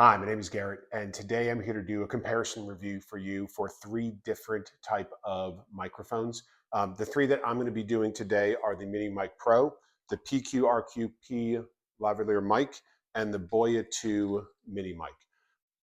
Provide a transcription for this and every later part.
Hi, my name is Garrett, and today I'm here to do a comparison review for you for three different type of microphones. The three that I'm going to be doing today are the Mini Mic Pro, the PQ-RQP lavalier mic, and the Boya 2 Mini Mic.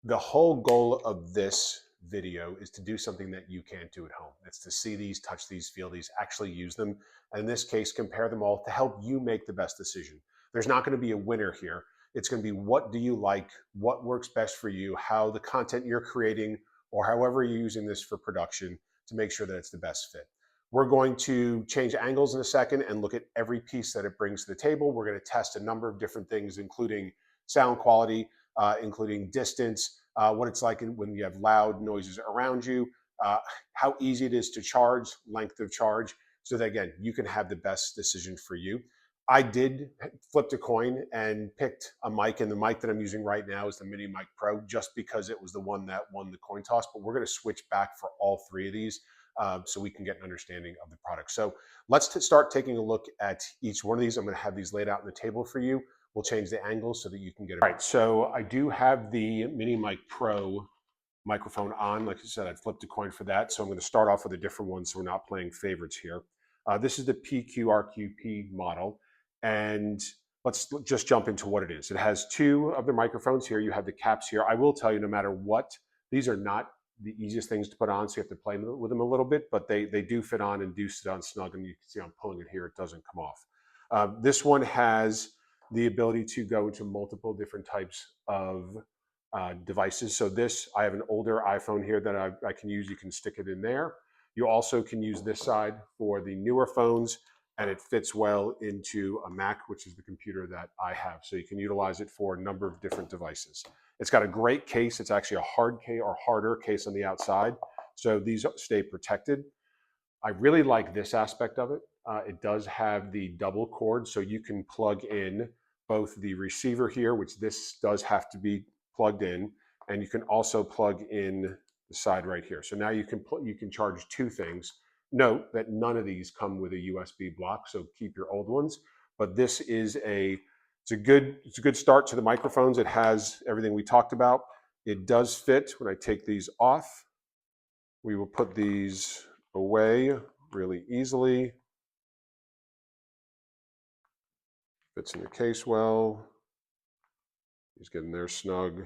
The whole goal of this video is to do something that you can't do at home. It's to see these, touch these, feel these, actually use them, and in this case, compare them all to help you make the best decision. There's not going to be a winner here. It's going to be what do you like, what works best for you, how the content you're creating, or however you're using this for production to make sure that it's the best fit. We're going to change angles in a second and look at every piece that it brings to the table. We're going to test a number of different things, including sound quality, including distance, what it's like when you have loud noises around you, how easy it is to charge, length of charge, so that again, you can have the best decision for you. I did flip a coin and picked a mic, and the mic that I'm using right now is the Mini Mic Pro, just because it was the one that won the coin toss. But we're going to switch back for all three of these so we can get an understanding of the product. So let's start taking a look at each one of these. I'm going to have these laid out on the table for you. We'll change the angle so that you can get it. All right, so I do have the Mini Mic Pro microphone on. Like I said, I flipped a coin for that. So I'm going to start off with a different one so we're not playing favorites here. This is the PQ-RQP model. And let's just jump into what it is. It has two of the microphones here. You have the caps here. I will tell you, no matter what, these are not the easiest things to put on, so you have to play with them a little bit, but they do fit on and do sit on snug, and you can see I'm pulling it here. It doesn't come off. This one has the ability to go into multiple different types of devices. So this, I have an older iPhone here that I can use. You can stick it in there. You also can use this side for the newer phones, and it fits well into a Mac, which is the computer that I have. So you can utilize it for a number of different devices. It's got a great case. It's actually a hard case or harder case on the outside. So these stay protected. I really like this aspect of it. It does have the double cord, so you can plug in both the receiver here, which this does have to be plugged in, and you can also plug in the side right here. So now you can charge two things. Note that none of these come with a USB block, so keep your old ones. But this is it's a good start to the microphones. It has everything we talked about. It does fit. When I take these off, we will put these away really easily. Fits in the case well. He's getting there snug.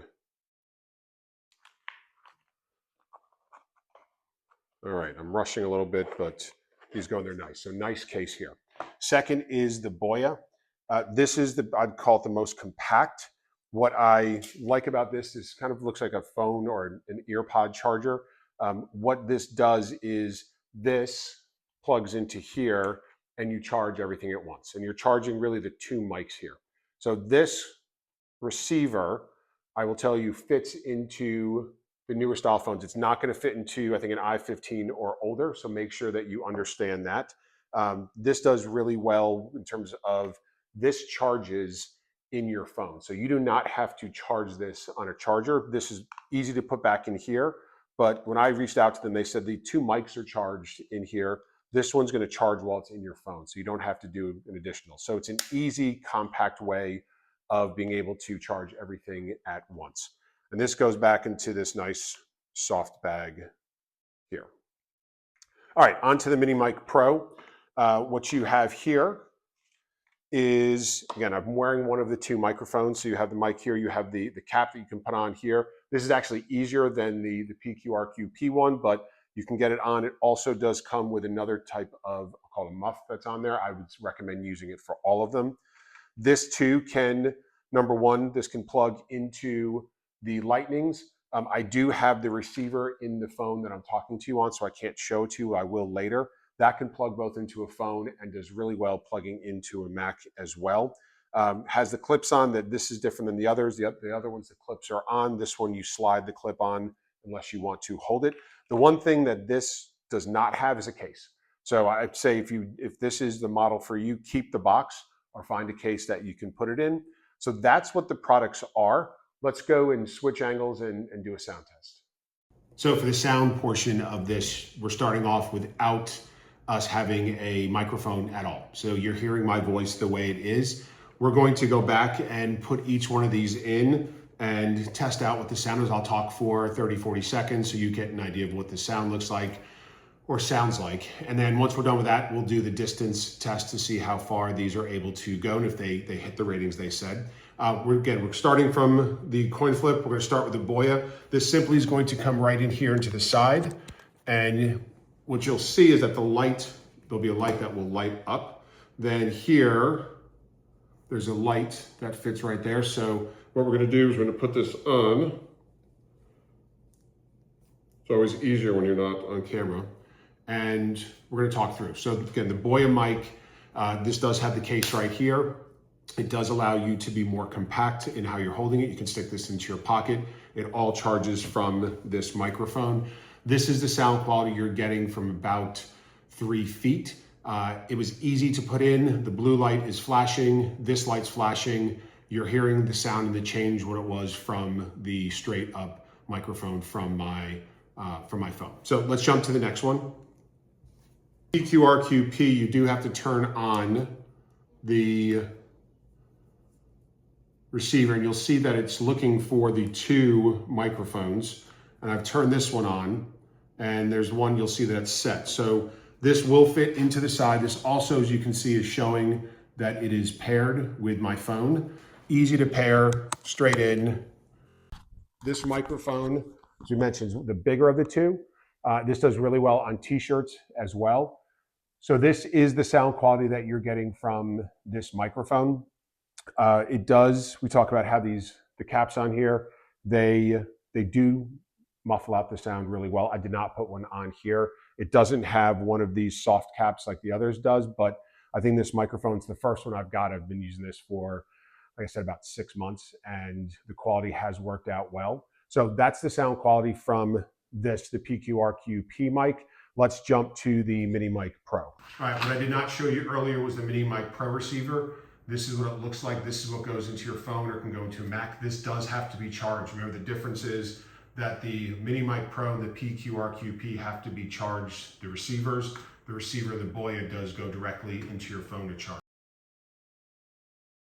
All right, I'm rushing a little bit, but he's going there nice. So nice case here. Second is the Boya. This is I'd call it the most compact. What I like about this is kind of looks like a phone or an earpod charger. What this does is this plugs into here and you charge everything at once. And you're charging really the two mics here. So this receiver, I will tell you, fits into the newer style phones. It's not going to fit into, I think, an i15 or older. So make sure that you understand that. This does really well in terms of this charges in your phone. So you do not have to charge this on a charger. This is easy to put back in here. But when I reached out to them, they said the two mics are charged in here. This one's going to charge while it's in your phone. So you don't have to do an additional. So it's an easy, compact way of being able to charge everything at once. And this goes back into this nice soft bag here. All right, on to the Mini Mic Pro. What you have here is, again, I'm wearing one of the two microphones. So you have the mic here, you have the cap that you can put on here. This is actually easier than the PQ-RQP one, but you can get it on. It also does come with another type of, called a muff that's on there. I would recommend using it for all of them. This too can, number one, this can plug into the lightnings. I do have the receiver in the phone that I'm talking to you on, so I can't show it to you. I will later. That can plug both into a phone and does really well plugging into a Mac as well. Has the clips on. That this is different than the others. The other ones, the clips are on. This one, you slide the clip on unless you want to hold it. The one thing that this does not have is a case. So I'd say if this is the model for you, keep the box or find a case that you can put it in. So that's what the products are. Let's go and switch angles and do a sound test. So for the sound portion of this, we're starting off without us having a microphone at all. So you're hearing my voice the way it is. We're going to go back and put each one of these in and test out what the sound is. I'll talk for 30, 40 seconds so you get an idea of what the sound looks like or sounds like. And then once we're done with that, we'll do the distance test to see how far these are able to go and if they hit the ratings they said. We're starting from the coin flip. We're going to start with the Boya. This simply is going to come right in here into the side. And what you'll see is that there'll be a light that will light up. Then here, there's a light that fits right there. So what we're going to do is we're going to put this on. It's always easier when you're not on camera. And we're going to talk through. So again, the Boya mic, this does have the case right here. It does allow you to be more compact in how you're holding it. You can stick this into your pocket. It all charges from this microphone. This is the sound quality you're getting from about 3 feet. It was easy to put in. The blue light is flashing. This light's flashing. You're hearing the sound and the change what it was from the straight up microphone from my phone. So let's jump to the next one. PQRQP, you do have to turn on the receiver and you'll see that it's looking for the 2 microphones. And I've turned this one on and there's one you'll see that it's set. So this will fit into the side. This also, as you can see, is showing that it is paired with my phone. Easy to pair, straight in. This microphone, as we mentioned, the bigger of the 2. This does really well on t-shirts as well. So this is the sound quality that you're getting from this microphone. It does, we talk about how the caps on here, they do muffle out the sound really well. I did not put one on here. It doesn't have one of these soft caps like the others does, but I think this microphone's the first one I've got. I've been using this for, like I said, about 6 months, and the quality has worked out well. So that's the sound quality from this, the PQRQP mic. Let's jump to the Mini Mic Pro. All right, what I did not show you earlier was the Mini Mic Pro receiver. This is what it looks like. This is what goes into your phone or can go into a Mac. This does have to be charged. Remember, the difference is that the Mini Mic Pro and the PQRQP have to be charged, the receivers. The receiver, the Boya, does go directly into your phone to charge.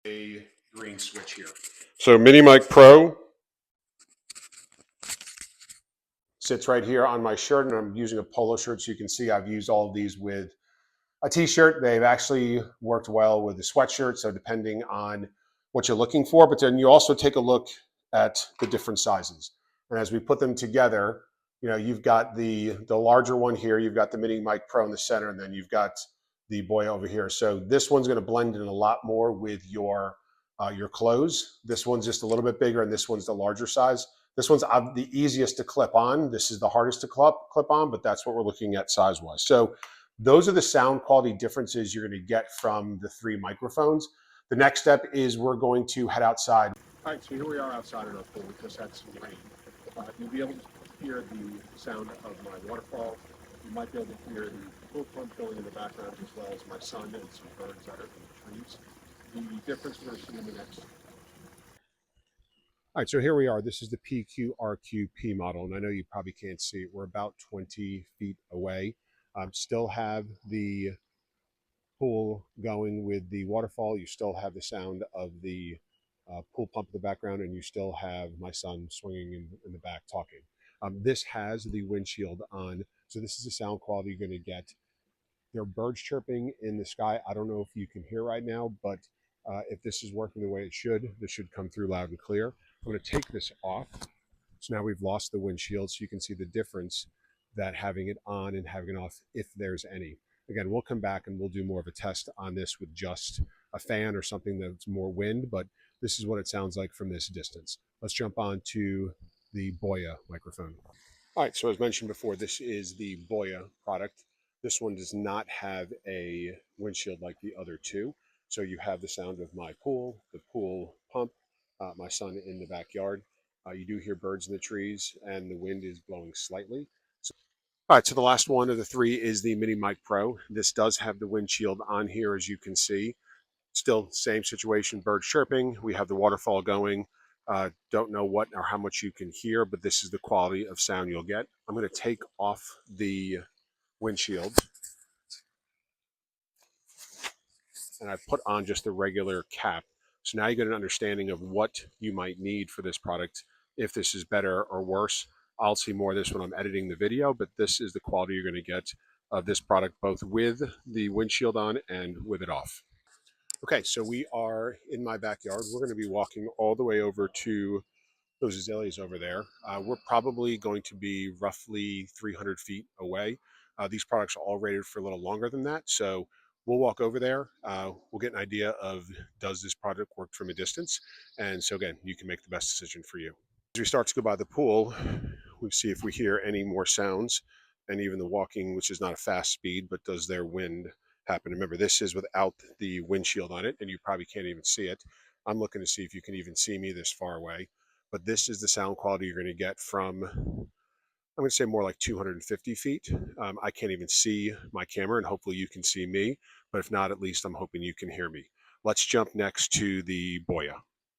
A green switch here. So Mini Mic Pro sits right here on my shirt, and I'm using a polo shirt, so you can see I've used all of these with a t-shirt. They've actually worked well with the sweatshirt, so depending on what you're looking for. But then you also take a look at the different sizes. And as we put them together, you know, you've got the larger one here, you've got the Mini Mic Pro in the center, and then you've got the Boya over here. So this one's going to blend in a lot more with your clothes. This one's just a little bit bigger, and this one's the larger size. This one's the easiest to clip on. This is the hardest to clip on, but that's what we're looking at size-wise. So those are the sound quality differences you're going to get from the 3 microphones. The next step is we're going to head outside. All right, so here we are outside in our pool. We just had some rain. You'll be able to hear the sound of my waterfall. You might be able to hear the pool pump going in the background, as well as my son and some birds that are in the trees. The difference we're seeing in the next. All right, so here we are. This is the PQRQP model, and I know you probably can't see it. We're about 20 feet away. Still have the pool going with the waterfall. You still have the sound of the pool pump in the background, and you still have my son swinging in the back talking. This has the windshield on, so this is the sound quality you're going to get. There are birds chirping in the sky. I don't know if you can hear right now, but if this is working the way it should, this should come through loud and clear. I'm going to take this off. So now we've lost the windshield, so you can see the difference that having it on and having it off, if there's any. Again, we'll come back and we'll do more of a test on this with just a fan or something that's more wind, but this is what it sounds like from this distance. Let's jump on to the Boya microphone. All right, so as mentioned before, this is the Boya product. This one does not have a windshield like the other 2. So you have the sound of my pool, the pool pump, my son in the backyard. You do hear birds in the trees, and the wind is blowing slightly. All right, so the last one of the 3 is the Mini Mic Pro. This does have the windshield on here, as you can see. Still same situation, birds chirping. We have the waterfall going. Don't know what or how much you can hear, but this is the quality of sound you'll get. I'm going to take off the windshield, and I put on just the regular cap. So now you get an understanding of what you might need for this product, if this is better or worse. I'll see more of this when I'm editing the video, but this is the quality you're going to get of this product, both with the windshield on and with it off. Okay, so we are in my backyard. We're going to be walking all the way over to those azaleas over there. We're probably going to be roughly 300 feet away. These products are all rated for a little longer than that, so we'll walk over there. We'll get an idea of, does this product work from a distance? And so again, you can make the best decision for you. As we start to go by the pool, we see if we hear any more sounds, and even the walking, which is not a fast speed, but does their wind happen? Remember, this is without the windshield on it, and you probably can't even see it. I'm looking to see if you can even see me this far away. But this is the sound quality you're going to get from, I'm going to say more like 250 feet. I can't even see my camera, and hopefully you can see me. But if not, at least I'm hoping you can hear me. Let's jump next to the Boya.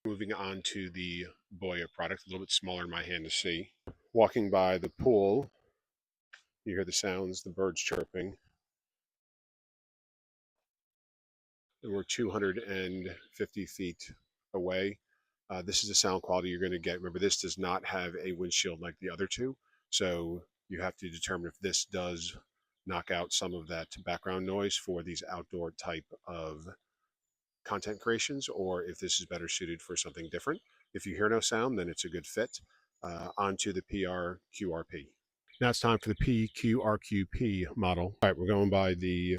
Moving on to the Boya product, a little bit smaller in my hand to see. Walking by the pool, you hear the sounds, the birds chirping. And we're 250 feet away. This is the sound quality you're going to get. Remember, this does not have a windshield like the other two. So you have to determine if this does knock out some of that background noise for these outdoor type of content creations, or if this is better suited for something different. If you hear no sound, then it's a good fit. Onto the PRQRP. Now it's time for the PQRQP model. All right, we're going by the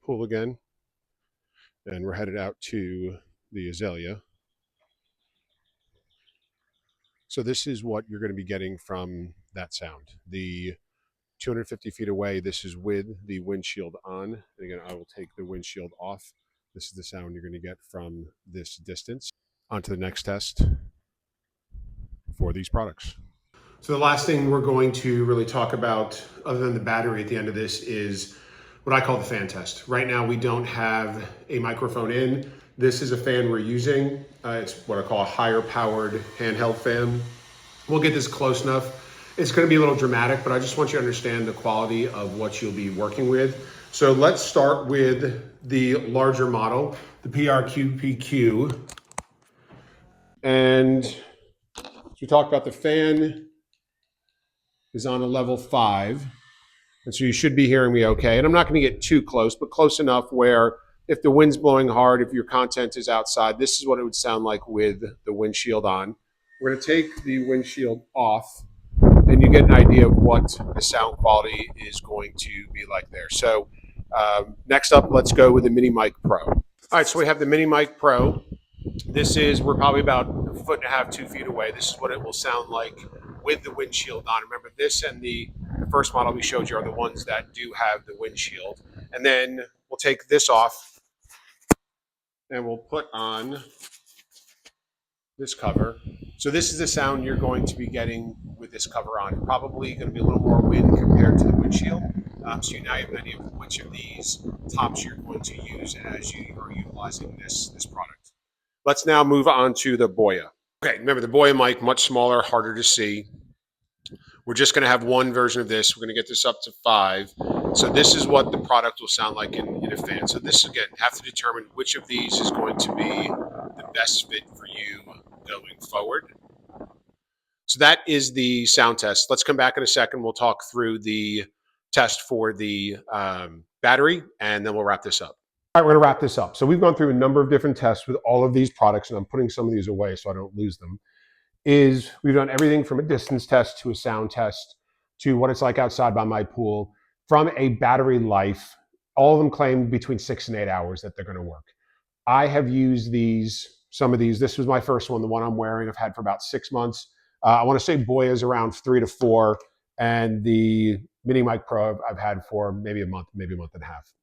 pool again, and we're headed out to the azalea. So this is what you're going to be getting from that sound. The 250 feet away, this is with the windshield on. And again, I will take the windshield off. This is the sound you're going to get from this distance. On to the next test for these products. So the last thing we're going to really talk about, other than the battery at the end of this, is what I call the fan test. Right now, we don't have a microphone in. This is a fan we're using. It's what I call a higher powered handheld fan. We'll get this close enough. It's going to be a little dramatic, but I just want you to understand the quality of what you'll be working with. So let's start with the larger model, the PRQPQ. And as we talked about, the fan is on a level 5. And so you should be hearing me okay. And I'm not going to get too close, but close enough where if the wind's blowing hard, if your content is outside, this is what it would sound like with the windshield on. We're going to take the windshield off, and you get an idea of what the sound quality is going to be like there. So next up, let's go with the Mini Mic Pro. All right, so we have the Mini Mic Pro. This is, we're probably about 1.5 to 2 feet away. This is what it will sound like with the windshield on. Remember, this and the first model we showed you are the ones that do have the windshield. And then we'll take this off and we'll put on this cover. So this is the sound you're going to be getting with this cover on. Probably going to be a little more wind compared to the windshield. So you now have an idea of which of these tops you're going to use as you are utilizing this product. Let's now move on to the Boya. Okay, remember the Boya mic, much smaller, harder to see. We're just going to have one version of this. We're going to get this up to 5. So this is what the product will sound like in a fan. So this, again, have to determine which of these is going to be the best fit for you going forward. So that is the sound test. Let's come back in a second. We'll talk through the test for the battery, and then we'll wrap this up. All right, we're going to wrap this up. So we've gone through a number of different tests with all of these products, and I'm putting some of these away so I don't lose them. We've done everything from a distance test to a sound test to what it's like outside by my pool. From a battery life, all of them claim between 6 and 8 hours that they're going to work. I have used some of these. This was my first one, the one I'm wearing, I've had for about 6 months. I want to say Boya is around 3 to 4, and the Mini Mic Pro I've had for maybe a month and a half.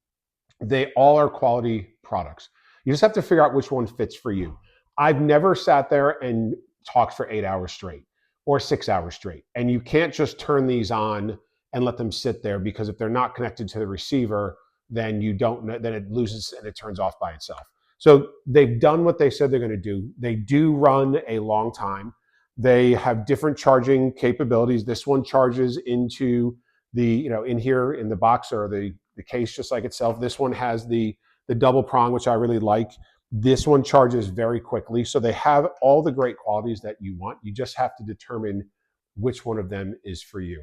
They all are quality products. You just have to figure out which one fits for you. I've never sat there and talked for 8 hours straight or 6 hours straight. And you can't just turn these on and let them sit there, because if they're not connected to the receiver, then then it loses and it turns off by itself. So they've done what they said they're going to do. They do run a long time. They have different charging capabilities. This one charges into the, in here in the box or the case just like itself. This one has the double prong, which I really like. This one charges very quickly. So they have all the great qualities that you want. You just have to determine which one of them is for you.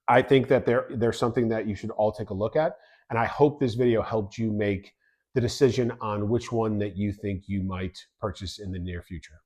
I think that there's something that you should all take a look at. And I hope this video helped you make the decision on which one that you think you might purchase in the near future.